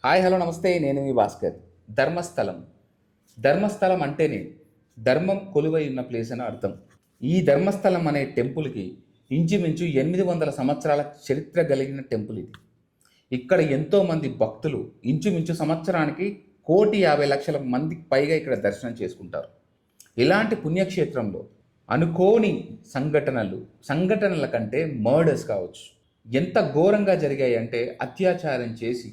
Hi hello నమస్తే, నేను మీ భాస్కర్. ధర్మస్థలం. ధర్మస్థలం అంటేనే ధర్మం కొలువై ఉన్న ప్లేస్ అని అర్థం. ఈ ధర్మస్థలం అనే టెంపుల్కి ఇంచుమించు 800 సంవత్సరాల చరిత్ర కలిగిన టెంపుల్ ఇది. ఇక్కడ ఎంతోమంది భక్తులు ఇంచుమించు సంవత్సరానికి 1,50,00,000 మందికి పైగా ఇక్కడ దర్శనం చేసుకుంటారు. ఇలాంటి పుణ్యక్షేత్రంలో అనుకోని సంఘటనల కంటే మర్డర్స్ కావచ్చు, ఎంత ఘోరంగా జరిగాయి అంటే అత్యాచారం చేసి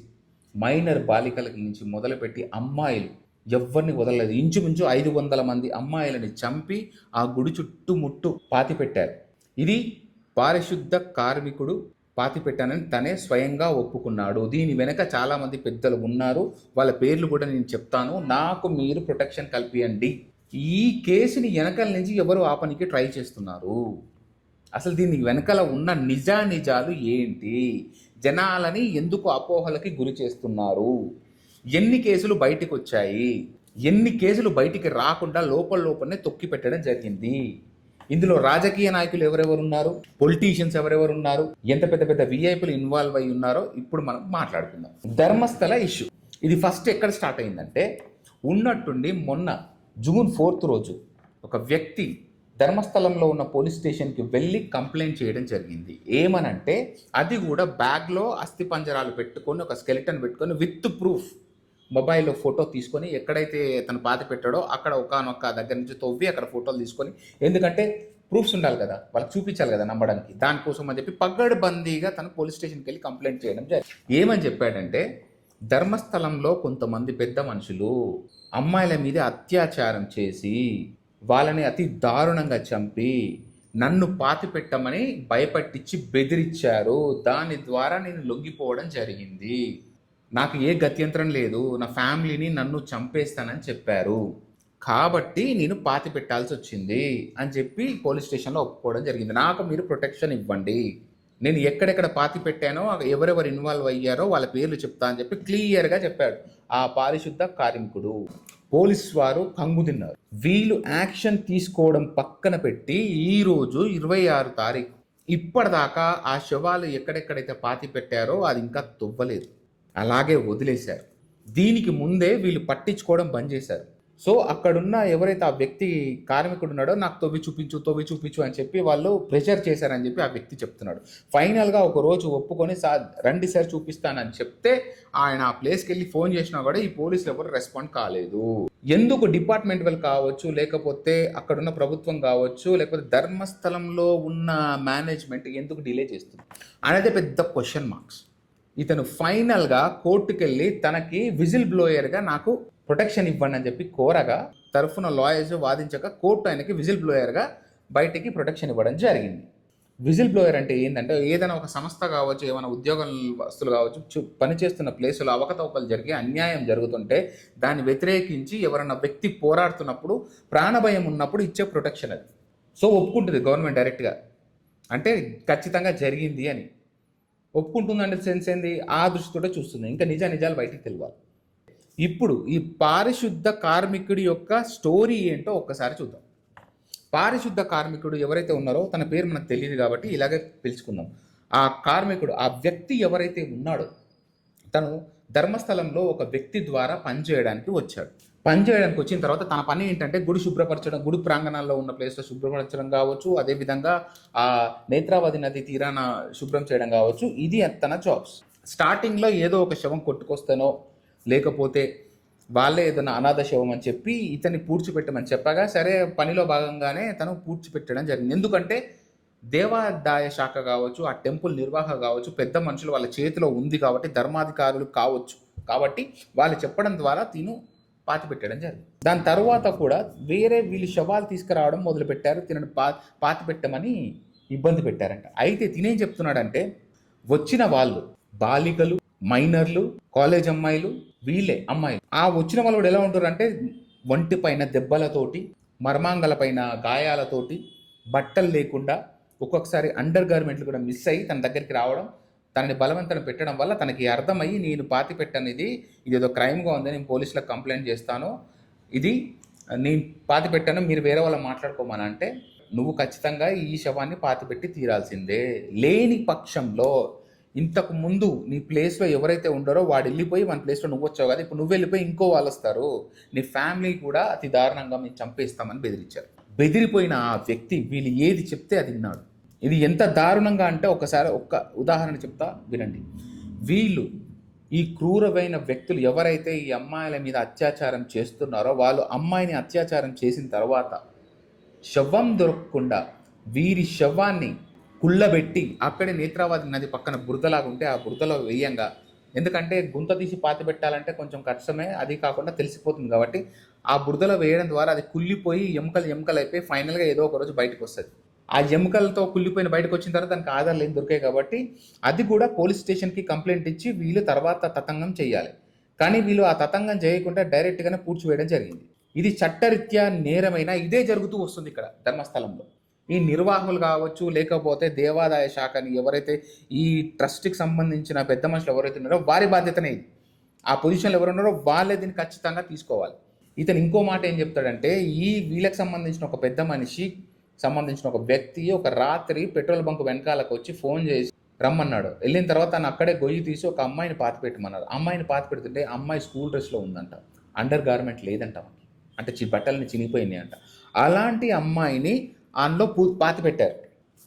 మైనర్ బాలికల నుంచి మొదలుపెట్టి అమ్మాయిలు ఎవరిని వదలలేదు. ఇంచుమించు 500 మంది అమ్మాయిలని చంపి ఆ గుడి చుట్టుముట్టు పాతిపెట్టారు. ఇది పారిశుద్ధ కార్మికుడు పాతిపెట్టానని తనే స్వయంగా ఒప్పుకున్నాడు. దీని వెనక చాలామంది పెద్దలు ఉన్నారు, వాళ్ళ పేర్లు కూడా నేను చెప్తాను. నాకు మీరు ప్రొటెక్షన్ కల్పియండి. ఈ కేసుని వెనకాల నుంచి ఎవరు ఆపనికి ట్రై చేస్తున్నారు? అసలు దీని వెనకాల ఉన్న నిజాలు ఏంటి? జనాలని ఎందుకు అపోహలకి గురి చేస్తున్నారు? ఎన్ని కేసులు బయటికి వచ్చాయి? ఎన్ని కేసులు బయటికి రాకుండా లోపలనే తొక్కి పెట్టడం జరిగింది? ఇందులో రాజకీయ నాయకులు ఎవరెవరు ఉన్నారు, పొలిటీషియన్స్ ఎవరెవరు ఉన్నారు, ఎంత పెద్ద పెద్ద విఐపీలు ఇన్వాల్వ్ అయి ఉన్నారో ఇప్పుడు మనం మాట్లాడుకుందాం. ధర్మస్థల ఇష్యూ ఇది ఫస్ట్ ఎక్కడ స్టార్ట్ అయిందంటే, ఉన్నట్టుండి మొన్న జూన్ 4 రోజు ఒక వ్యక్తి ధర్మస్థలంలో ఉన్న పోలీస్ స్టేషన్కి వెళ్ళి కంప్లైంట్ చేయడం జరిగింది. ఏమనంటే, అది కూడా బ్యాగ్లో అస్థిపంజరాలు పెట్టుకొని ఒక స్కెలిటన్ పెట్టుకొని విత్ ప్రూఫ్ మొబైల్లో ఫోటో తీసుకొని ఎక్కడైతే తను పాతి పెట్టాడో అక్కడ ఒకనొక దగ్గర నుంచి తవ్వి అక్కడ ఫోటోలు తీసుకొని, ఎందుకంటే ప్రూఫ్స్ ఉండాలి కదా, వాళ్ళకి చూపించాలి కదా నమ్మడానికి, దానికోసం అని చెప్పి పగడ్బందీగా తను పోలీస్ స్టేషన్కి వెళ్ళి కంప్లైంట్ చేయడం జరిగింది. ఏమని చెప్పాడంటే, ధర్మస్థలంలో కొంతమంది పెద్ద మనుషులు అమ్మాయిల మీద అత్యాచారం చేసి వాళ్ళని అతి దారుణంగా చంపి నన్ను పాతి పెట్టమని భయపట్టించి బెదిరించారు. దాని ద్వారా నేను లొంగిపోవడం జరిగింది. నాకు ఏ గత్యంతరం లేదు, నా ఫ్యామిలీని నన్ను చంపేస్తానని చెప్పారు, కాబట్టి నేను పాతి పెట్టాల్సి వచ్చింది అని చెప్పి పోలీస్ స్టేషన్లో ఒప్పుకోవడం జరిగింది. నాకు మీరు ప్రొటెక్షన్ ఇవ్వండి, నేను ఎక్కడెక్కడ పాతి పెట్టానో ఎవరెవరు ఇన్వాల్వ్ అయ్యారో వాళ్ళ పేర్లు చెప్తా అని చెప్పి క్లియర్గా చెప్పాడు ఆ పారిశుద్ధ కార్మికుడు. పోలీస్ వారు కంగుతిన్నారు. వీళ్ళు యాక్షన్ తీసుకోవడం పక్కన పెట్టి ఈరోజు 26 తారీఖు ఇప్పటిదాకా ఆ శవాలు ఎక్కడెక్కడైతే పాతి పెట్టారో అది ఇంకా తవ్వలేదు, అలాగే వదిలేశారు. దీనికి ముందే వీళ్ళు పట్టించుకోవడం బంద్ చేశారు. సో అక్కడున్న ఎవరైతే ఆ వ్యక్తి కార్మికుడు ఉన్నాడో, నాకు తవ్వి చూపించు అని చెప్పి వాళ్ళు ప్రెషర్ చేశారని చెప్పి ఆ వ్యక్తి చెప్తున్నాడు. ఫైనల్గా ఒక రోజు ఒప్పుకొని, రండి సార్ చూపిస్తానని చెప్తే ఆయన ఆ ప్లేస్కి వెళ్ళి ఫోన్ చేసినా కూడా ఈ పోలీసులు ఎవరు రెస్పాండ్ కాలేదు. ఎందుకు డిపార్ట్మెంట్ వాళ్ళు కావచ్చు, లేకపోతే అక్కడున్న ప్రభుత్వం కావచ్చు, లేకపోతే ధర్మస్థలంలో ఉన్న మేనేజ్మెంట్ ఎందుకు డిలే చేస్తుంది అనేది పెద్ద క్వశ్చన్ మార్క్స్. ఇతను ఫైనల్గా కోర్టుకెళ్ళి తనకి విజిల్ బ్లోయర్గా నాకు ప్రొటెక్షన్ ఇవ్వండి అని చెప్పి కోరగా, తరఫున లాయర్స్ వాదించక కోర్టు ఆయనకి విజిల్ బ్లోయర్గా బయటికి ప్రొటెక్షన్ ఇవ్వడం జరిగింది. విజిల్ బ్లోయర్ అంటే ఏంటంటే, ఏదైనా ఒక సంస్థ కావచ్చు, ఏమైనా ఉద్యోగస్తులు కావచ్చు, పనిచేస్తున్న ప్లేసులో అవకతవకలు జరిగి అన్యాయం జరుగుతుంటే దాన్ని వ్యతిరేకించి ఎవరైనా వ్యక్తి పోరాడుతున్నప్పుడు, ప్రాణభయం ఉన్నప్పుడు ఇచ్చే ప్రొటెక్షన్ అది. సో ఒప్పుకుంటుంది గవర్నమెంట్ డైరెక్ట్గా, అంటే ఖచ్చితంగా జరిగింది అని ఒప్పుకుంటుందంటే సెన్స్ ఏంది, ఆ దృష్టితో చూస్తుంది. ఇంకా నిజాలు బయటికి తెలియాలి. ఇప్పుడు ఈ పారిశుద్ధ కార్మికుడి యొక్క స్టోరీ ఏంటో ఒక్కసారి చూద్దాం. పారిశుద్ధ కార్మికుడు ఎవరైతే ఉన్నారో, తన పేరు మనకు తెలియదు కాబట్టి ఇలాగే పిలుచుకుందాం. ఆ కార్మికుడు, ఆ వ్యక్తి ఎవరైతే ఉన్నాడో, తను ధర్మస్థలంలో ఒక వ్యక్తి ద్వారా పనిచేయడానికి వచ్చాడు. పనిచేయడానికి వచ్చిన తర్వాత తన పని ఏంటంటే గుడి శుభ్రపరచడం, గుడి ప్రాంగణాల్లో ఉన్న ప్లేస్లో శుభ్రపరచడం కావచ్చు, అదేవిధంగా ఆ నేత్రావతి నది తీరాన శుభ్రం చేయడం కావచ్చు. ఇది తన జాబ్స్. స్టార్టింగ్లో ఏదో ఒక శవం కొట్టుకొస్తానో, లేకపోతే వాళ్ళే ఏదైనా అనాథ శవం అని చెప్పి ఇతన్ని పూడ్చిపెట్టమని చెప్పగా, సరే పనిలో భాగంగానే తను పూడ్చిపెట్టడం జరిగింది. ఎందుకంటే దేవాదాయ శాఖ కావచ్చు, ఆ టెంపుల్ నిర్వాహక కావచ్చు, పెద్ద మనుషులు వాళ్ళ చేతిలో ఉంది కాబట్టి, ధర్మాధికారులు కావచ్చు కాబట్టి వాళ్ళు చెప్పడం ద్వారా తిను పాతి పెట్టడం జరిగింది. దాని తర్వాత కూడా వేరే వీళ్ళు శవాలు తీసుకురావడం మొదలుపెట్టారు, తినని పాతి పెట్టమని ఇబ్బంది పెట్టారంట. అయితే తినేం చెప్తున్నాడంటే, వచ్చిన వాళ్ళు బాలికలు, మైనర్లు, కాలేజ్ అమ్మాయిలు, వీళ్ళే అమ్మాయిలు. ఆ వచ్చిన వాళ్ళు కూడా ఎలా ఉంటారు అంటే, ఒంటి పైన దెబ్బలతోటి, మర్మాంగల పైన గాయాలతోటి, బట్టలు లేకుండా, ఒక్కొక్కసారి అండర్ గార్మెంట్లు కూడా మిస్ అయ్యి తన దగ్గరికి రావడం, తనని బలవంతం పెట్టడం వల్ల తనకి అర్థమయ్యి, నేను పాతి పెట్టనేది ఇదేదో క్రైమ్గా ఉంది, నేను పోలీసులకు కంప్లైంట్ చేస్తాను, ఇది నేను పాతి పెట్టాను, మీరు వేరే వాళ్ళు మాట్లాడుకోమని అంటే, నువ్వు ఖచ్చితంగా ఈ శవాన్ని పాతి పెట్టి తీరాల్సిందే, లేని పక్షంలో ఇంతకు ముందు నీ ప్లేస్లో ఎవరైతే ఉండారో వాడు వెళ్ళిపోయి మన ప్లేస్లో నువ్వు వచ్చావు కదా, ఇప్పుడు నువ్వు వెళ్ళిపోయి ఇంకో వాళ్ళు వస్తారు, నీ ఫ్యామిలీ కూడా అతి దారుణంగా మేము చంపేస్తామని బెదిరించారు. బెదిరిపోయిన ఆ వ్యక్తి వీళ్ళు ఏది చెప్తే అది విన్నాడు. ఇది ఎంత దారుణంగా అంటే ఒకసారి ఒక్క ఉదాహరణ చెప్తా వినండి. వీళ్ళు ఈ క్రూరమైన వ్యక్తులు ఎవరైతే ఈ అమ్మాయిల మీద అత్యాచారం చేస్తున్నారో వాళ్ళు అమ్మాయిని అత్యాచారం చేసిన తర్వాత శవం దొరకకుండా వీరి శవాన్ని కుళ్ళబెట్టి అక్కడే నేత్రావతి నది పక్కన బురదలాగా ఉంటే ఆ బురదలో వేయంగా, ఎందుకంటే గుంత తీసి పాతి పెట్టాలంటే కొంచెం కష్టమే, అది కాకుండా తెలిసిపోతుంది కాబట్టి ఆ బురదలో వేయడం ద్వారా అది కుళ్ళిపోయి ఎముకలు అయిపోయి ఫైనల్గా ఏదో ఒక రోజు బయటకు వస్తుంది. ఆ ఎముకలతో కుళ్ళిపోయిన బయటకు వచ్చిన తర్వాత దానికి ఆధారాలు ఏం దొరికాయి కాబట్టి అది కూడా పోలీస్ స్టేషన్కి కంప్లైంట్ ఇచ్చి వీళ్ళు తర్వాత తతంగం చేయాలి. కానీ వీళ్ళు ఆ తతంగం చేయకుండా డైరెక్ట్గానే పూడ్చివేయడం జరిగింది. ఇది చట్టరీత్యా నేరమైన ఇదే జరుగుతూ వస్తుంది ఇక్కడ ధర్మస్థలంలో. ఈ నిర్వాహకులు కావచ్చు, లేకపోతే దేవాదాయ శాఖని ఎవరైతే ఈ ట్రస్ట్కి సంబంధించిన పెద్ద మనుషులు ఎవరైతే ఉన్నారో వారి బాధ్యతనే ఇది. ఆ పొజిషన్లో ఎవరు ఉన్నారో వాళ్ళే దీన్ని ఖచ్చితంగా తీసుకోవాలి. ఇతను ఇంకో మాట ఏం చెప్తాడంటే, వీళ్ళకి సంబంధించిన ఒక పెద్ద మనిషి సంబంధించిన ఒక వ్యక్తి ఒక రాత్రి పెట్రోల్ బంక్ వెనకాలకు వచ్చి ఫోన్ చేసి రమ్మన్నాడు. వెళ్ళిన తర్వాత తను అక్కడే గొయ్యి తీసి ఒక అమ్మాయిని పాతి పెట్టమన్నారు. అమ్మాయిని పాతి పెడుతుంటే అమ్మాయి స్కూల్ డ్రెస్లో ఉందంట, అండర్ గార్మెంట్ లేదంట, అంటే బట్టలని చినిగిపోయినాయి అంట. అలాంటి అమ్మాయిని అందులో పాతి పెట్టారు.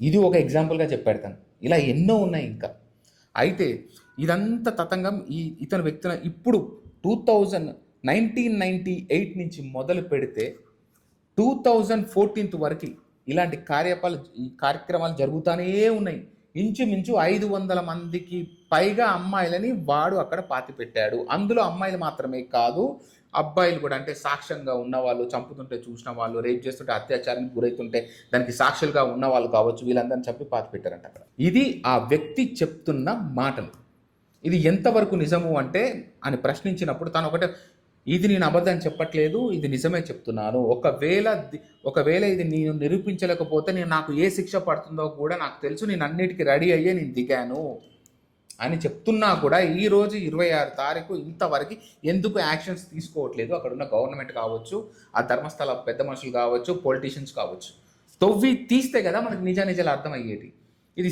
ఇది ఒక ఎగ్జాంపుల్గా చెప్పాడు తను. ఇలా ఎన్నో ఉన్నాయి ఇంకా. అయితే ఇదంతా తతంగం ఇతను వ్యక్తుల ఇప్పుడు 1998 నుంచి మొదలు పెడితే 2014 వరకు ఇలాంటి కార్యక్రమాలు జరుగుతూనే ఉన్నాయి. ఇంచుమించు 500 మందికి పైగా అమ్మాయిలని వాడు అక్కడ పాతి పెట్టాడు. అందులో అమ్మాయిలు మాత్రమే కాదు, అబ్బాయిలు కూడా, అంటే సాక్ష్యంగా ఉన్నవాళ్ళు, చంపుతుంటే చూసిన వాళ్ళు, రేప్ చేస్తుంటే అత్యాచారానికి గురవుతుంటే దానికి సాక్షులుగా ఉన్న వాళ్ళు కావచ్చు, వీళ్ళందరినీ చంపి పాతి పెట్టారంట అక్కడ. ఇది ఆ వ్యక్తి చెప్తున్న మాటలు. ఇది ఎంతవరకు నిజము అంటే అని ప్రశ్నించినప్పుడు తను ఇది నేను అబద్ధం చెప్పట్లేదు, ఇది నిజమే చెప్తున్నాను, ఒకవేళ ఇది నేను నిరూపించలేకపోతే నాకు ఏ శిక్ష పడుతుందో కూడా నాకు తెలుసు, నేను అన్నిటికీ రెడీ అయ్యే నేను దిగాను అని చెప్తున్నా కూడా ఈరోజు 26 తారీఖు ఇంతవరకు ఎందుకు యాక్షన్స్ తీసుకోవట్లేదు? అక్కడ ఉన్న గవర్నమెంట్ కావచ్చు, ఆ ధర్మస్థల పెద్ద మనుషులు కావచ్చు, పొలిటీషియన్స్ కావచ్చు. తవ్వి తీస్తే కదా మనకు నిజాలు అర్థమయ్యేది. ఇది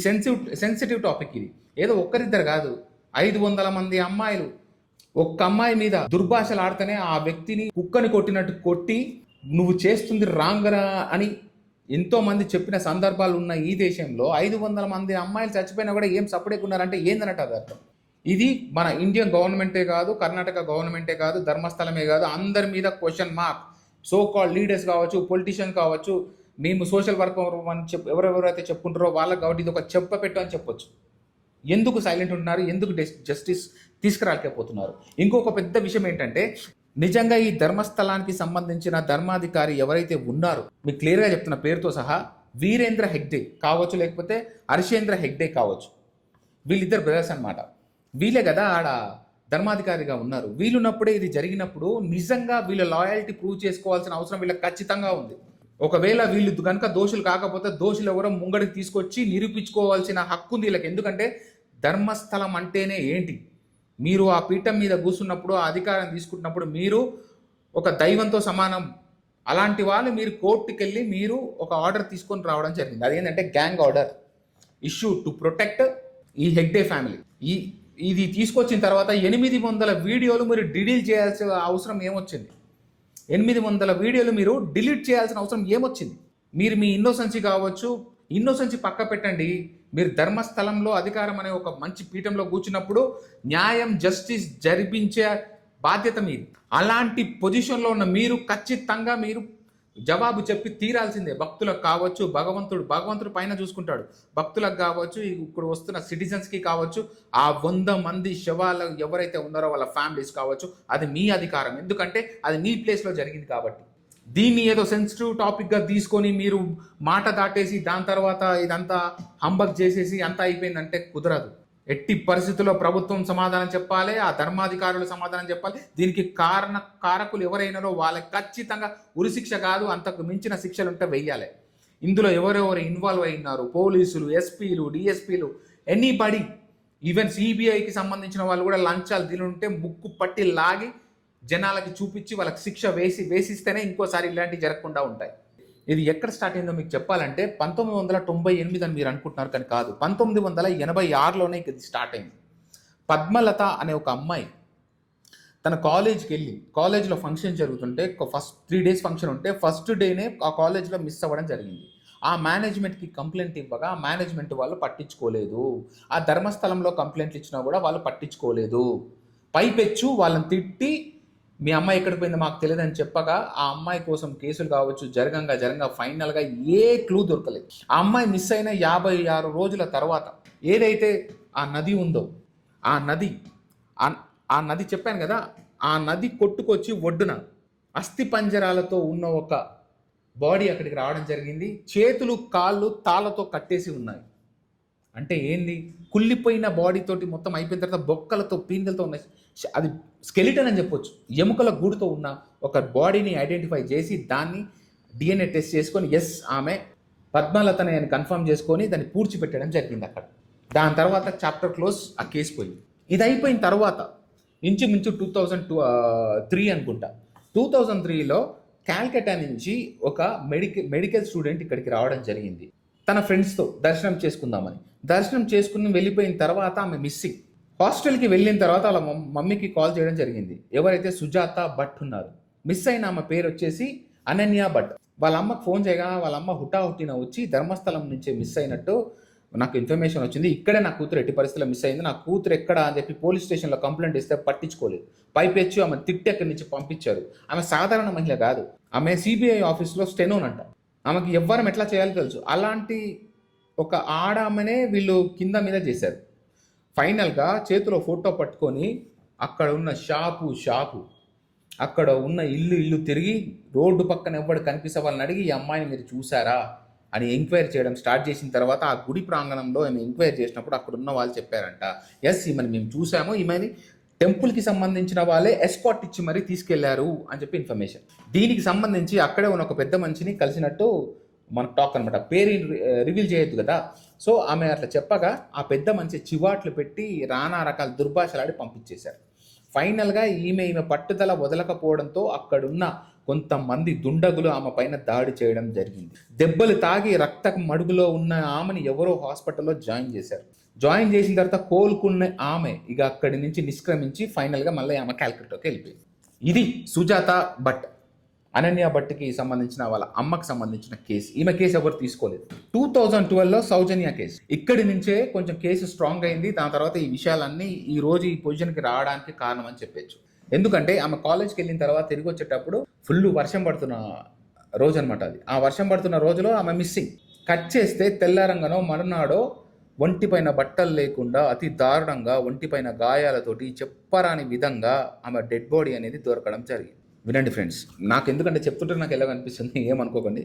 సెన్సిటివ్ టాపిక్. ఇది ఏదో ఒక్కరిద్దరు కాదు, 500 మంది అమ్మాయిలు ఒక్క అమ్మాయి మీద దుర్భాషలు ఆడితేనే ఆ వ్యక్తిని కుక్కని కొట్టినట్టు కొట్టి నువ్వు చేస్తుంది రాంగరా అని ఎంతో మంది చెప్పిన సందర్భాలు ఉన్న ఈ దేశంలో 500 మంది అమ్మాయిలు చచ్చిపోయినా కూడా ఏం సపరేకున్నారంటే ఏందన్నట్టు అది అర్థం. ఇది మన ఇండియన్ గవర్నమెంటే కాదు, కర్ణాటక గవర్నమెంటే కాదు, ధర్మస్థలమే కాదు, అందరి మీద question mark. So called leaders కావచ్చు, పొలిటీషియన్ కావచ్చు, మేము సోషల్ వర్క్ అని ఎవరెవరైతే చెప్పుకుంటారో వాళ్ళకి కాబట్టి ఇది ఒక చెప్పపెట్టు అని చెప్పొచ్చు. ఎందుకు సైలెంట్ ఉంటున్నారు? ఎందుకు జస్టిస్ తీసుకురాలేకపోతున్నారు? ఇంకొక పెద్ద విషయం ఏంటంటే, నిజంగా ఈ ధర్మస్థలానికి సంబంధించిన ధర్మాధికారి ఎవరైతే ఉన్నారో, మీకు క్లియర్గా చెప్తున్న పేరుతో సహా, వీరేంద్ర హెగ్డే కావచ్చు, లేకపోతే హర్షేంద్ర హెగ్డే కావచ్చు, వీళ్ళిద్దరు బ్రదర్స్ అనమాట. వీళ్ళే కదా ఆడ ధర్మాధికారిగా ఉన్నారు. వీళ్ళున్నప్పుడే ఇది జరిగినప్పుడు నిజంగా వీళ్ళ లాయల్టీ ప్రూవ్ చేసుకోవాల్సిన అవసరం వీళ్ళకి ఖచ్చితంగా ఉంది. ఒకవేళ వీళ్ళు కనుక దోషులు కాకపోతే దోషులు ఎవరో ముంగడికి తీసుకొచ్చి నిరూపించుకోవాల్సిన హక్కు ఉంది వీళ్ళకి. ఎందుకంటే ధర్మస్థలం అంటేనే ఏంటి? మీరు ఆ పీఠం మీద కూర్చున్నప్పుడు, ఆ అధికారం తీసుకుంటున్నప్పుడు మీరు ఒక దైవంతో సమానం. అలాంటి వాళ్ళు మీరు కోర్టుకి వెళ్ళి మీరు ఒక ఆర్డర్ తీసుకొని రావడం జరిగింది. అదేంటంటే gang order issue to protect ఈ హెగ్డే ఫ్యామిలీ. ఇది తీసుకొచ్చిన తర్వాత 800 వీడియోలు మీరు డిలీట్ చేయాల్సిన అవసరం ఏమొచ్చింది? 800 వీడియోలు మీరు డిలీట్ చేయాల్సిన అవసరం ఏమొచ్చింది? మీరు మీ ఇన్నోసెన్సీ కావచ్చు, ఇన్నోసెన్సీ పక్క పెట్టండి. మీరు ధర్మస్థలంలో అధికారం అనే ఒక మంచి పీఠంలో కూర్చున్నప్పుడు న్యాయం, జస్టిస్ జరిపించే బాధ్యత మీది. అలాంటి పొజిషన్లో ఉన్న మీరు ఖచ్చితంగా మీరు జవాబు చెప్పి తీరాల్సిందే. భక్తులకు కావచ్చు, భగవంతుడు పైన చూసుకుంటాడు. భక్తులకు కావచ్చు, ఇప్పుడు వస్తున్న సిటిజన్స్కి కావచ్చు, ఆ 100 మంది శవాలు ఎవరైతే ఉన్నారో వాళ్ళ ఫ్యామిలీస్ కావచ్చు, అది మీ అధికారం. ఎందుకంటే అది మీ ప్లేస్లో జరిగింది కాబట్టి. దీన్ని ఏదో సెన్సిటివ్ టాపిక్గా తీసుకొని మీరు మాట దాటేసి దాని తర్వాత ఇదంతా హంబక్ చేసేసి అంతా అయిపోయిందంటే కుదరదు. ఎట్టి పరిస్థితుల్లో ప్రభుత్వం సమాధానం చెప్పాలి, ఆ ధర్మాధికారులు సమాధానం చెప్పాలి. దీనికి కారకులు ఎవరైనారో వాళ్ళకి ఖచ్చితంగా ఉరిశిక్ష కాదు, అంతకు మించిన శిక్షలు ఉంటే వెయ్యాలి. ఇందులో ఎవరెవరు ఇన్వాల్వ్ అయినారు, పోలీసులు, ఎస్పీలు, డిఎస్పీలు, ఎనీబడి, ఈవెన్ సిబిఐకి సంబంధించిన వాళ్ళు కూడా లంచాలు తినుంటే ముక్కు పట్టి లాగి జనాలకి చూపించి వాళ్ళకి శిక్ష వేసిస్తేనే ఇంకోసారి ఇలాంటివి జరగకుండా ఉంటాయి. ఇది ఎక్కడ స్టార్ట్ అయిందో మీకు చెప్పాలంటే 1998 అని మీరు అనుకుంటున్నారు, కానీ కాదు, 1986లోనే ఇది స్టార్ట్ అయింది. పద్మలత అనే ఒక అమ్మాయి తన కాలేజ్కి వెళ్ళి, కాలేజ్లో ఫంక్షన్ జరుగుతుంటే ఫస్ట్ 3 days ఫంక్షన్ ఉంటే ఫస్ట్ డేనే ఆ కాలేజ్లో మిస్ అవ్వడం జరిగింది. ఆ మేనేజ్మెంట్కి కంప్లైంట్ ఇవ్వగా ఆ మేనేజ్మెంట్ వాళ్ళు పట్టించుకోలేదు. ఆ ధర్మస్థలంలో కంప్లైంట్లు ఇచ్చినా కూడా వాళ్ళు పట్టించుకోలేదు. పైపెచ్చు వాళ్ళని తిట్టి మీ అమ్మాయి ఎక్కడ పోయిందో మాకు తెలియదని చెప్పగా ఆ అమ్మాయి కోసం కేసులు కావచ్చు జరగంగా ఫైనల్గా ఏ క్లూ దొరకలేదు. ఆ అమ్మాయి మిస్ అయిన 56 రోజుల తర్వాత ఏదైతే ఆ నది ఉందో, ఆ నది ఆ నది చెప్పాను కదా, ఆ నది కొట్టుకొచ్చి ఒడ్డున అస్థి పంజరాలతో ఉన్న ఒక బాడీ అక్కడికి రావడం జరిగింది. చేతులు కాళ్ళు తాళ్ళతో కట్టేసి ఉన్నాయి. అంటే ఏంది, కుళ్ళిపోయిన బాడీ తోటి మొత్తం అయిపోయిన తర్వాత బొక్కలతో పీందలతో ఉన్న, అది స్కెలిటన్ అని చెప్పొచ్చు, ఎముకల గూడుతో ఉన్న ఒక బాడీని ఐడెంటిఫై చేసి దాన్ని DNA టెస్ట్ చేసుకొని ఎస్ ఆమె పద్మలతని అని కన్ఫర్మ్ చేసుకొని దాన్ని పూడ్చిపెట్టడం జరిగింది అక్కడ. దాని తర్వాత చాప్టర్ క్లోజ్, ఆ కేసు పోయింది. ఇది అయిపోయిన తర్వాత ఇంచుమించు 2003 అనుకుంటా, 2003లో కాల్కటా నుంచి ఒక మెడికల్ స్టూడెంట్ ఇక్కడికి రావడం జరిగింది తన ఫ్రెండ్స్తో దర్శనం చేసుకుందామని. దర్శనం చేసుకుని వెళ్ళిపోయిన తర్వాత ఆమె మిస్సింగ్. హాస్టల్కి వెళ్ళిన తర్వాత వాళ్ళ మమ్మీకి కాల్ చేయడం జరిగింది. ఎవరైతే సుజాత భట్ ఉన్నారు, మిస్ అయిన ఆమె పేరు వచ్చేసి అనన్య భట్. వాళ్ళ అమ్మకు ఫోన్ చేయగా వాళ్ళ అమ్మ హుటాహుటిన వచ్చి ధర్మస్థలం నుంచే మిస్ అయినట్టు నాకు ఇన్ఫర్మేషన్ వచ్చింది, ఇక్కడే నా కూతురు ఎట్టి పరిస్థితుల్లో మిస్ అయింది, నా కూతురు ఎక్కడ అని చెప్పి పోలీస్ స్టేషన్లో కంప్లైంట్ ఇస్తే పట్టించుకోలేదు. పైపెచ్చు ఆమె తిట్టి అక్కడి నుంచి పంపించారు. ఆమె సాధారణ మహిళ కాదు, ఆమె CBI ఆఫీస్లో స్టెనోనంట. ఆమెకి ఎవ్వరం ఎట్లా చేయాలో తెలుసు. అలాంటి ఒక ఆడామనే వీళ్ళు కింద మీద చేశారు. ఫైనల్గా చేతిలో ఫోటో పట్టుకొని అక్కడ ఉన్న షాపు అక్కడ ఉన్న ఇల్లు తిరిగి రోడ్డు పక్కన ఎవ్వడు కనిపిస్తే వాళ్ళని అడిగి ఈ అమ్మాయిని మీరు చూసారా అని ఎంక్వైరీ చేయడం స్టార్ట్ చేసిన తర్వాత ఆ గుడి ప్రాంగణంలో ఆమె ఎంక్వైరీ చేసినప్పుడు అక్కడ ఉన్న వాళ్ళు చెప్పారంట, ఎస్ ఈమెను మేము చూసాము, ఈమెని టెంపుల్కి సంబంధించిన వాళ్ళే ఎస్కాట్ ఇచ్చి మరీ తీసుకెళ్లారు అని చెప్పి ఇన్ఫర్మేషన్. దీనికి సంబంధించి అక్కడే ఉన్న ఒక పెద్ద మనిషిని కలిసినట్టు మనకు టాక్ అనమాట. పేరు రివీల్ చేయొద్దు కదా. సో ఆమె అట్లా చెప్పగా ఆ పెద్ద మనిషి చివాట్లు పెట్టి నానా రకాల దుర్భాషలాడి పంపించేశారు. ఫైనల్గా ఈమె పట్టుదల వదలకపోవడంతో అక్కడున్న కొంతమంది దుండగులు ఆమె పైన దాడి చేయడం జరిగింది. దెబ్బలు తాగి రక్త మడుగులో ఉన్న ఆమెను ఎవరో హాస్పిటల్లో జాయిన్ చేశారు. జాయిన్ చేసిన తర్వాత కోలుకున్న ఆమె ఇక అక్కడి నుంచి నిష్క్రమించి ఫైనల్గా మళ్ళీ ఆమె క్యాల్కటాకి వెళ్ళిపోయింది. ఇది సుజాత భట్, అనన్య భట్కి సంబంధించిన వాళ్ళ అమ్మకి సంబంధించిన కేసు. ఈమె కేసు ఎవరు తీసుకోలేదు. 2012లో సౌజన్య కేసు, ఇక్కడి నుంచే కొంచెం కేసు స్ట్రాంగ్ అయింది. దాని తర్వాత ఈ విషయాలన్నీ ఈ రోజు ఈ పొజిషన్కి రావడానికి కారణం అని చెప్పచ్చు. ఎందుకంటే ఆమె కాలేజ్కి వెళ్ళిన తర్వాత తిరిగి వచ్చేటప్పుడు ఫుల్ వర్షం పడుతున్న రోజు అనమాట అది. ఆ వర్షం పడుతున్న రోజులో ఆమె మిస్సింగ్. కట్ చేస్తే తెల్లారంగానో మరునాడో ఒంటిపైన బట్టలు లేకుండా అతి దారుణంగా ఒంటిపైన గాయాలతోటి చెప్పరాని విధంగా ఆమె డెడ్ బాడీ అనేది దొరకడం జరిగింది. వినండి ఫ్రెండ్స్, నాకు ఎందుకంటే చెప్తుంటే నాకు ఎలా అనిపిస్తుంది, ఏమనుకోకండి,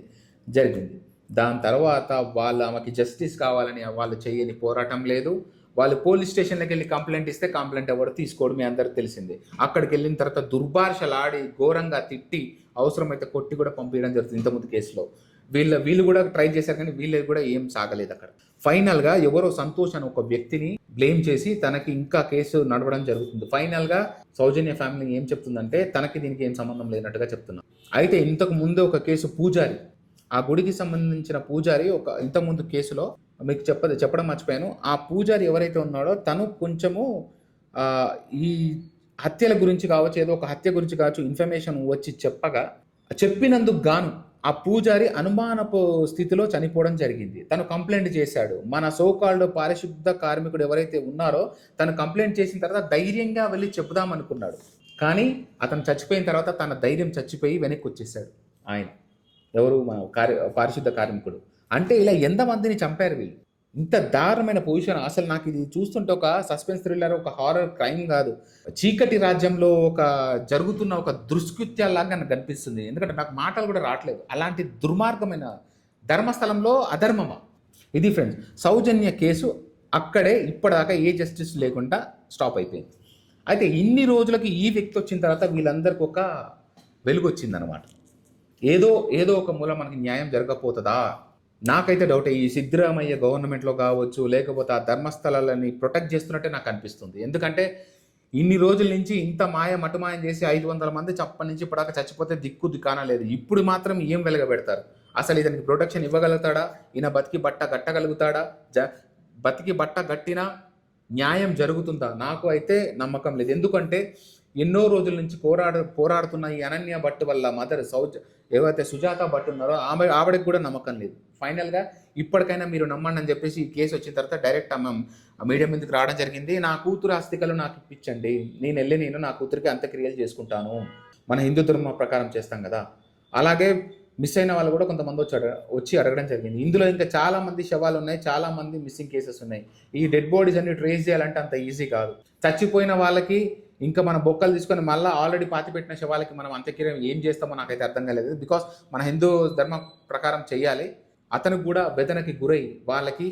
జరిగింది. దాని తర్వాత వాళ్ళు ఆమెకి జస్టిస్ కావాలని వాళ్ళు చేయని పోరాటం లేదు. వాళ్ళు పోలీస్ స్టేషన్లోకి వెళ్ళి కంప్లైంట్ ఇస్తే కంప్లైంట్ ఎవరు తీసుకోవడం మీ అందరికి తెలిసిందే. అక్కడికి వెళ్ళిన తర్వాత దుర్భాషలాడి ఘోరంగా తిట్టి అవసరమైతే కొట్టి కూడా పంపించడం జరుగుతుంది. ఇంతకుముందు కేసులో వీళ్ళు కూడా ట్రై చేశారు, కానీ వీళ్ళకి కూడా ఏం సాగలేదు. అక్కడ ఫైనల్గా ఎవరో సంతోష్ అని ఒక వ్యక్తిని బ్లేమ్ చేసి తనకి ఇంకా కేసు నడవడం జరుగుతుంది. ఫైనల్గా సౌజన్య ఫ్యామిలీ ఏం చెప్తుందంటే తనకి దీనికి ఏం సంబంధం లేనట్టుగా చెప్తున్నారు. అయితే ఇంతకు ముందు ఒక కేసు పూజారి, ఆ గుడికి సంబంధించిన పూజారి ఒక ఇంతకుముందు కేసులో మీకు చెప్పడం మర్చిపోయాను. ఆ పూజారి ఎవరైతే ఉన్నాడో తను కొంచెము ఈ హత్యల గురించి కావచ్చు, ఏదో ఒక హత్య గురించి కావచ్చు ఇన్ఫర్మేషన్ వచ్చి చెప్పినందుకు గాను ఆ పూజారి అనుమానపు స్థితిలో చనిపోవడం జరిగింది. తను కంప్లైంట్ చేశాడు. మన సోకాల్డ్ పారిశుద్ధ కార్మికుడు ఎవరైతే ఉన్నారో తను కంప్లైంట్ చేసిన తర్వాత ధైర్యంగా వెళ్ళి చెప్పుదాం అనుకున్నాడు. కానీ అతను చచ్చిపోయిన తర్వాత తన ధైర్యం చచ్చిపోయి వెనక్కి వచ్చేసాడు. ఆయన ఎవరు, మన పారిశుద్ధ కార్మికుడు. అంటే ఇలా ఎంతమందిని చంపారు వీళ్ళు. ఇంత దారుణమైన పొజిషన్. అసలు నాకు ఇది చూస్తుంటే ఒక సస్పెన్స్ థ్రిల్లర్, ఒక హారర్ క్రైమ్ కాదు, చీకటి రాజ్యంలో ఒక జరుగుతున్న ఒక దుష్కృత్యాలాగా నాకు కనిపిస్తుంది. ఎందుకంటే నాకు మాటలు కూడా రావట్లేదు. అలాంటి దుర్మార్గమైన ధర్మస్థలంలో అధర్మమా ఇది ఫ్రెండ్స్. సౌజన్య కేసు అక్కడే ఇప్పటిదాకా ఏ జస్టిస్ లేకుండా స్టాప్ అయిపోయింది. అయితే ఇన్ని రోజులకి ఈ వ్యక్తి వచ్చిన తర్వాత వీళ్ళందరికీ ఒక వెలుగు వచ్చిందనమాట. ఏదో ఒక మూల మనకి న్యాయం జరగకపోతుందా? నాకైతే డౌట్. ఈ సిద్ధరామయ్య గవర్నమెంట్లో కావచ్చు, లేకపోతే ఆ ధర్మస్థలాలని ప్రొటెక్ట్ చేస్తున్నట్టే నాకు అనిపిస్తుంది. ఎందుకంటే ఇన్ని రోజుల నుంచి ఇంత మటుమాయం చేసి 500 మంది చప్పటి నుంచి ఇప్పటిదాకా చచ్చిపోతే దిక్కు దిక్కాన లేదు. ఇప్పుడు మాత్రం ఏం వెలగబెడతారు? అసలు ఇతనికి ప్రొటెక్షన్ ఇవ్వగలుగుతాడా? ఈయన బతికి బట్ట గట్టగలుగుతాడా? బతికి బట్ట గట్టినా న్యాయం జరుగుతుందా? నాకు అయితే నమ్మకం లేదు. ఎందుకంటే ఎన్నో రోజుల నుంచి పోరాడుతున్న ఈ అనన్య భట్ వల్ల మదర్ ఏవైతే సుజాత భట్ ఉన్నారో ఆవిడకి కూడా నమ్మకం లేదు. ఫైనల్గా ఇప్పటికైనా మీరు నమ్మండి అని చెప్పేసి ఈ కేసు వచ్చిన తర్వాత డైరెక్ట్ మీడియా మీదకి రావడం జరిగింది. నా కూతురు ఆస్తికలు నాకు ఇప్పించండి, నేను నా కూతురికి అంత్యక్రియలు చేసుకుంటాను, మన హిందూ ధర్మం ప్రకారం చేస్తాం కదా. అలాగే మిస్ అయిన వాళ్ళు కూడా కొంతమంది వచ్చి అడగడం జరిగింది. ఇందులో ఇంకా చాలా మంది శవాలు ఉన్నాయి, చాలా మంది మిస్సింగ్ కేసెస్ ఉన్నాయి. ఈ డెడ్ బాడీస్ అన్ని ట్రేస్ చేయాలంటే అంత ఈజీ కాదు. చచ్చిపోయిన వాళ్ళకి ఇంకా మన బొక్కలు తీసుకొని మళ్ళీ ఆల్రెడీ పాతిపెట్టిన శవాలకి మనం అంత్యక్రియ ఏం చేస్తామో నాకైతే అర్థం కాలేదు. బికాస్ మన హిందూ ధర్మం ప్రకారం చేయాలి. అతనికి కూడా వేదనకి గురై వాళ్ళకి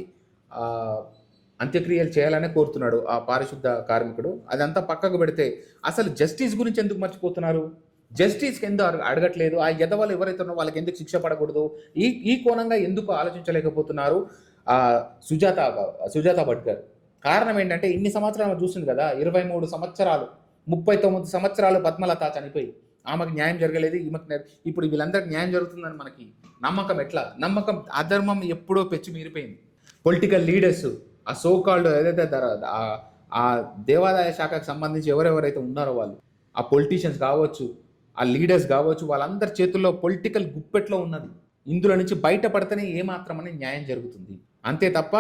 అంత్యక్రియలు చేయాలనే కోరుతున్నాడు ఆ పారిశుద్ధ కార్మికుడు. అదంతా పక్కకు పెడితే అసలు జస్టిస్ గురించి ఎందుకు మర్చిపోతున్నారు? జస్టిస్కి ఎందుకు అడగట్లేదు? ఆ ఎదవలు ఎవరైతే ఉన్నారో వాళ్ళకి ఎందుకు శిక్ష పడకూడదు? ఈ కోణంగా ఎందుకు ఆలోచించలేకపోతున్నారు సుజాత భట్ గారు? కారణం ఏంటంటే ఇన్ని సంవత్సరాలు చూస్తుంది కదా, 23 సంవత్సరాలు 39 సంవత్సరాలు పద్మలత చనిపోయి ఆమెకు న్యాయం జరగలేదు. ఇప్పుడు వీళ్ళందరికీ న్యాయం జరుగుతుందని మనకి నమ్మకం ఎట్లా? నమ్మకం అధర్మం ఎప్పుడో పెచ్చి మీరిపోయింది. పొలిటికల్ లీడర్స్, ఆ సోకాల్డ్ ఏదైతే ఆ దేవాదాయ శాఖకు సంబంధించి ఎవరెవరైతే ఉన్నారో వాళ్ళు, ఆ పొలిటీషియన్స్ కావచ్చు, ఆ లీడర్స్ కావచ్చు, వాళ్ళందరి చేతుల్లో పొలిటికల్ గుప్పెట్లో ఉన్నది. ఇందులో నుంచి బయటపడితేనే ఏమాత్రమని న్యాయం జరుగుతుంది. అంతే తప్ప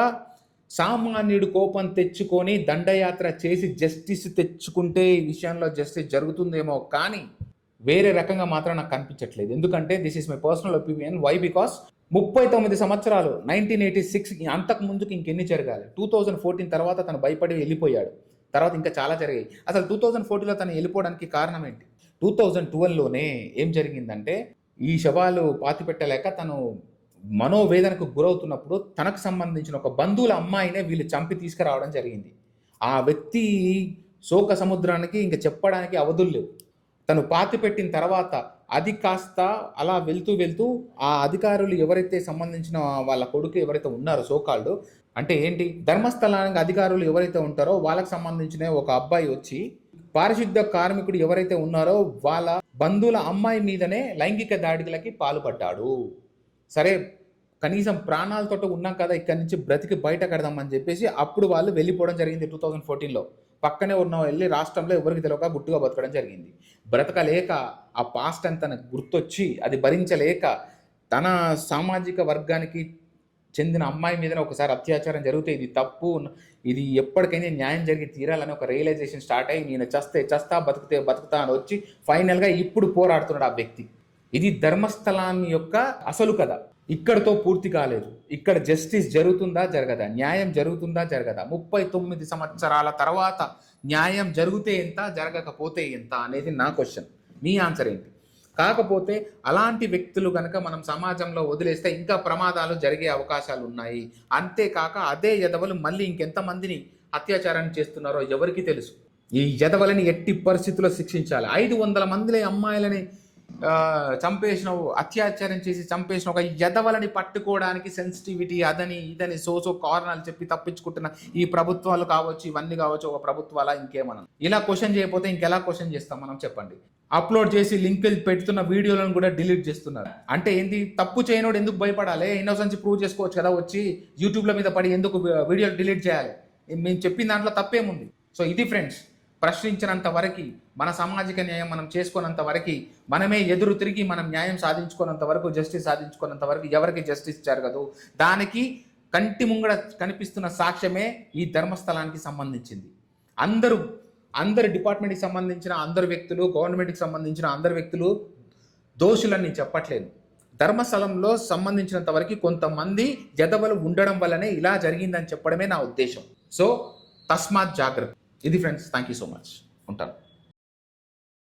సామాన్యుడు కోపం తెచ్చుకొని దండయాత్ర చేసి జస్టిస్ తెచ్చుకుంటే ఈ విషయంలో జస్టిస్ జరుగుతుందేమో కానీ వేరే రకంగా మాత్రం నాకు కనిపించట్లేదు. ఎందుకంటే this is my personal opinion. Why? Because 39 సంవత్సరాలు 1986 అంతకు ముందుకు ఇంకెన్ని జరగాలి? 2014 తర్వాత తను భయపడి వెళ్ళిపోయాడు. తర్వాత ఇంకా చాలా జరిగాయి. అసలు 2014లో తను వెళ్ళిపోవడానికి కారణం ఏంటి? 2012లోనే ఏం జరిగిందంటే ఈ శవాలు పాతిపెట్టలేక తను మనోవేదనకు గురవుతున్నప్పుడు తనకు సంబంధించిన ఒక బంధువుల అమ్మాయినే వీళ్ళు చంపి తీసుకురావడం జరిగింది. ఆ వ్యక్తి శోక సముద్రానికి ఇంకా చెప్పడానికి అవధులు లేవు. తను పాతిపెట్టిన తర్వాత అది కాస్త అలా వెళ్తూ ఆ అధికారులు ఎవరైతే సంబంధించిన వాళ్ళ కొడుకు ఎవరైతే ఉన్నారో సోకాల్డ్ అంటే ఏంటి, ధర్మస్థలానికి అధికారులు ఎవరైతే ఉంటారో వాళ్ళకి సంబంధించిన ఒక అబ్బాయి వచ్చి పారిశుద్ధ కార్మికుడు ఎవరైతే ఉన్నారో వాళ్ళ బంధువుల అమ్మాయి మీదనే లైంగిక దాడిలకి పాల్పడ్డాడు. సరే, కనీసం ప్రాణాలతో ఉన్నాం కదా, ఇక్కడి నుంచి బ్రతికి బయట కడదామని చెప్పేసి అప్పుడు వాళ్ళు వెళ్ళిపోవడం జరిగింది. 2014లో పక్కనే ఉన్న వెళ్ళి రాష్ట్రంలో ఎవరికి తెలియక గుట్టుగా బతకడం జరిగింది. బ్రతకలేక ఆ పాస్ట్ అని తనకు గుర్తొచ్చి అది భరించలేక తన సామాజిక వర్గానికి చెందిన అమ్మాయి మీద ఒకసారి అత్యాచారం జరిగితే ఇది తప్పు, ఇది ఎప్పటికైనా న్యాయం జరిగి తీరాలని ఒక రియలైజేషన్ స్టార్ట్ అయ్యి నేను చస్తా బతుకుతా అని వచ్చి ఫైనల్గా ఇప్పుడు పోరాడుతున్నాడు ఆ వ్యక్తి. ఇది ధర్మస్థలాన్ని యొక్క అసలు కథ. ఇక్కడతో పూర్తి కాలేదు. ఇక్కడ జస్టిస్ జరుగుతుందా జరగదా, న్యాయం జరుగుతుందా జరగదా, 39 సంవత్సరాల తర్వాత న్యాయం జరిగితే ఎంత, జరగకపోతే ఎంత అనేది నా క్వశ్చన్. మీ ఆన్సర్ ఏంటి? కాకపోతే అలాంటి వ్యక్తులు కనుక మనం సమాజంలో వదిలేస్తే ఇంకా ప్రమాదాలు జరిగే అవకాశాలు ఉన్నాయి. అంతేకాక అదే ఎదవలు మళ్ళీ ఇంకెంతమందిని అత్యాచారాన్ని చేస్తున్నారో ఎవరికి తెలుసు. ఈ ఎదవలని ఎట్టి పరిస్థితుల్లో శిక్షించాలి. 500 మంది అమ్మాయిలని చంపేసిన, అత్యాచారం చేసి చంపేసిన ఒక ఎదవలని పట్టుకోవడానికి సెన్సిటివిటీ అదని ఇదని సో కారణాలు చెప్పి తప్పించుకుంటున్న ఈ ప్రభుత్వాలు కావచ్చు, ఇవన్నీ కావచ్చు, ఒక ప్రభుత్వాల ఇంకేమన్నా ఇలా క్వశ్చన్ చేయకపోతే ఇంకెలా క్వశ్చన్ చేస్తాం మనం చెప్పండి? అప్లోడ్ చేసి లింక్ పెడుతున్న వీడియోలను కూడా డిలీట్ చేస్తున్నారు. అంటే ఏంటి? తప్పు చేయనోడు ఎందుకు భయపడాలి? ఇన్నోసెన్స్ ప్రూవ్ చేసుకోవచ్చు కదా, వచ్చి యూట్యూబ్ల మీద పడి ఎందుకు వీడియోలు డిలీట్ చేయాలి? మేము చెప్పిన దాంట్లో తప్పేముంది? సో ఇది ఫ్రెండ్స్, ప్రశ్నించినంత వరకు, మన సామాజిక న్యాయం మనం చేసుకున్నంత వరకు, మనమే ఎదురు తిరిగి మనం న్యాయం సాధించుకున్నంత వరకు, జస్టిస్ సాధించుకున్నంత వరకు ఎవరికి జస్టిస్ జరగదు. దానికి కంటి ముంగడ కనిపిస్తున్న సాక్ష్యమే ఈ ధర్మస్థలానికి సంబంధించింది. అందరు డిపార్ట్మెంట్కి సంబంధించిన అందరు వ్యక్తులు, గవర్నమెంట్కి సంబంధించిన అందరు వ్యక్తులు దోషులని నేను చెప్పట్లేదు. ధర్మస్థలంలో సంబంధించినంత వరకు కొంతమంది జదవలు ఉండడం వల్లనే ఇలా జరిగిందని చెప్పడమే నా ఉద్దేశం. సో తస్మాత్ జాగ్రత్త. ఇది friends, thank you so much. ఉంటాను.